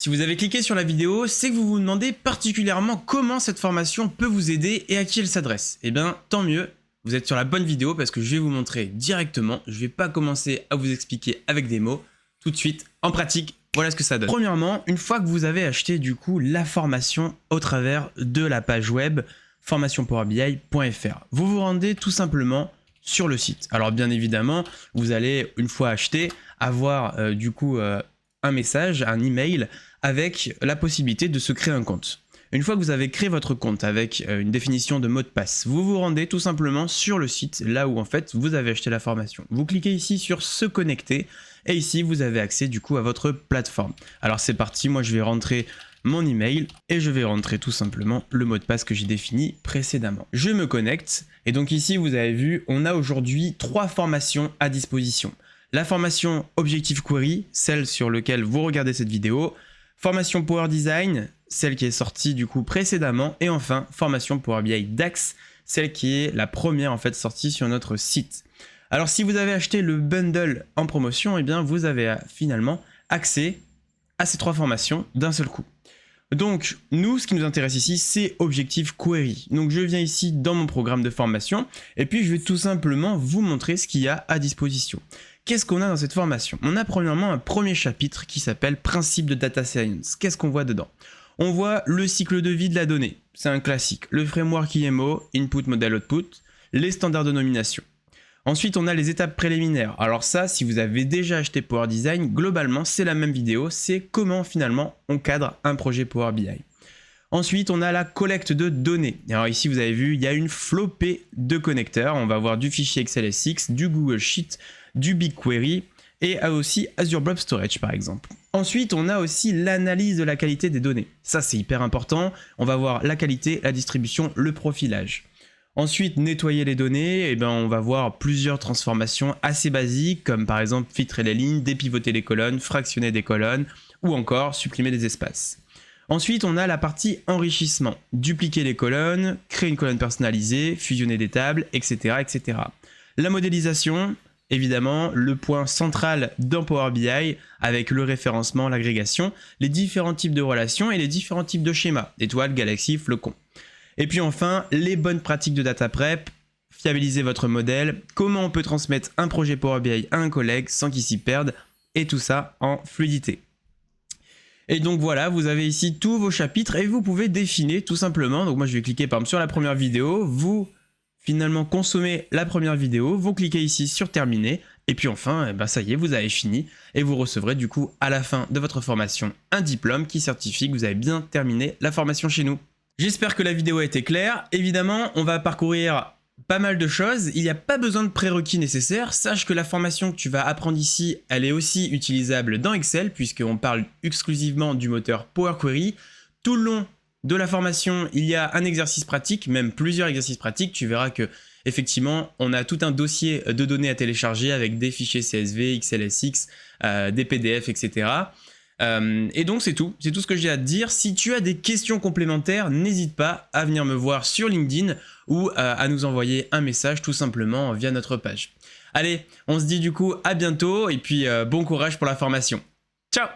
Si vous avez cliqué sur la vidéo, c'est que vous vous demandez particulièrement comment cette formation peut vous aider et à qui elle s'adresse. Eh bien, tant mieux, vous êtes sur la bonne vidéo parce que je vais vous montrer directement. Je ne vais pas commencer à vous expliquer avec des mots. Tout de suite, en pratique, voilà ce que ça donne. Premièrement, une fois que vous avez acheté du coup la formation au travers de la page web formationpowerbi.fr, vous vous rendez tout simplement sur le site. Alors bien évidemment, vous allez, une fois acheté, avoir un message, un email avec la possibilité de se créer un compte. Une fois que vous avez créé votre compte avec une définition de mot de passe, vous vous rendez tout simplement sur le site, là où en fait vous avez acheté la formation. Vous cliquez ici sur se connecter et ici vous avez accès du coup à votre plateforme. Alors c'est parti, moi je vais rentrer mon email et je vais rentrer tout simplement le mot de passe que j'ai défini précédemment. Je me connecte et donc ici vous avez vu, on a aujourd'hui 3 formations à disposition. La formation Objective Query, celle sur laquelle vous regardez cette vidéo, formation Power Design, celle qui est sortie du coup précédemment, et enfin formation Power BI DAX, celle qui est la première en fait sortie sur notre site. Alors si vous avez acheté le bundle en promotion, eh bien vous avez finalement accès à ces 3 formations d'un seul coup. Donc nous, ce qui nous intéresse ici, c'est Objective Query. Donc je viens ici dans mon programme de formation et puis je vais tout simplement vous montrer ce qu'il y a à disposition. Qu'est-ce qu'on a dans cette formation? On a premièrement un premier chapitre qui s'appelle Principe de Data Science. Qu'est-ce qu'on voit dedans? On voit le cycle de vie de la donnée. C'est un classique. Le framework IMO, Input, Model, Output, les standards de nomination. Ensuite, on a les étapes préliminaires. Alors ça, si vous avez déjà acheté Power Design, globalement, c'est la même vidéo. C'est comment finalement on cadre un projet Power BI. Ensuite, on a la collecte de données. Alors ici, vous avez vu, il y a une flopée de connecteurs. On va avoir du fichier XLSX, du Google Sheet, du BigQuery et aussi Azure Blob Storage par exemple. Ensuite, on a aussi l'analyse de la qualité des données. Ça, c'est hyper important. On va voir la qualité, la distribution, le profilage. Ensuite, nettoyer les données, on va voir plusieurs transformations assez basiques, comme par exemple filtrer les lignes, dépivoter les colonnes, fractionner des colonnes, ou encore supprimer des espaces. Ensuite, on a la partie enrichissement, dupliquer les colonnes, créer une colonne personnalisée, fusionner des tables, etc. etc. La modélisation, évidemment, le point central d'un Power BI avec le référencement, l'agrégation, les différents types de relations et les différents types de schémas, étoiles, galaxies, flocons. Et puis enfin, les bonnes pratiques de data prep, fiabiliser votre modèle, comment on peut transmettre un projet Power BI à un collègue sans qu'il s'y perde, et tout ça en fluidité. Et donc voilà, vous avez ici tous vos chapitres et vous pouvez définir tout simplement. Donc moi je vais cliquer par exemple sur la première vidéo, vous finalement consommez la première vidéo, vous cliquez ici sur terminer et puis enfin ça y est, vous avez fini et vous recevrez du coup à la fin de votre formation un diplôme qui certifie que vous avez bien terminé la formation chez nous. J'espère que la vidéo a été claire. Évidemment, on va parcourir pas mal de choses. Il n'y a pas besoin de prérequis nécessaires. Sache que la formation que tu vas apprendre ici, elle est aussi utilisable dans Excel puisqu'on parle exclusivement du moteur Power Query. Tout le long de la formation, il y a un exercice pratique, même plusieurs exercices pratiques. Tu verras que effectivement, on a tout un dossier de données à télécharger avec des fichiers CSV, XLSX, des PDF, etc. Et donc c'est tout ce que j'ai à te dire. Si tu as des questions complémentaires, n'hésite pas à venir me voir sur LinkedIn ou à nous envoyer un message tout simplement via notre page. Allez, on se dit du coup à bientôt et puis bon courage pour la formation. Ciao!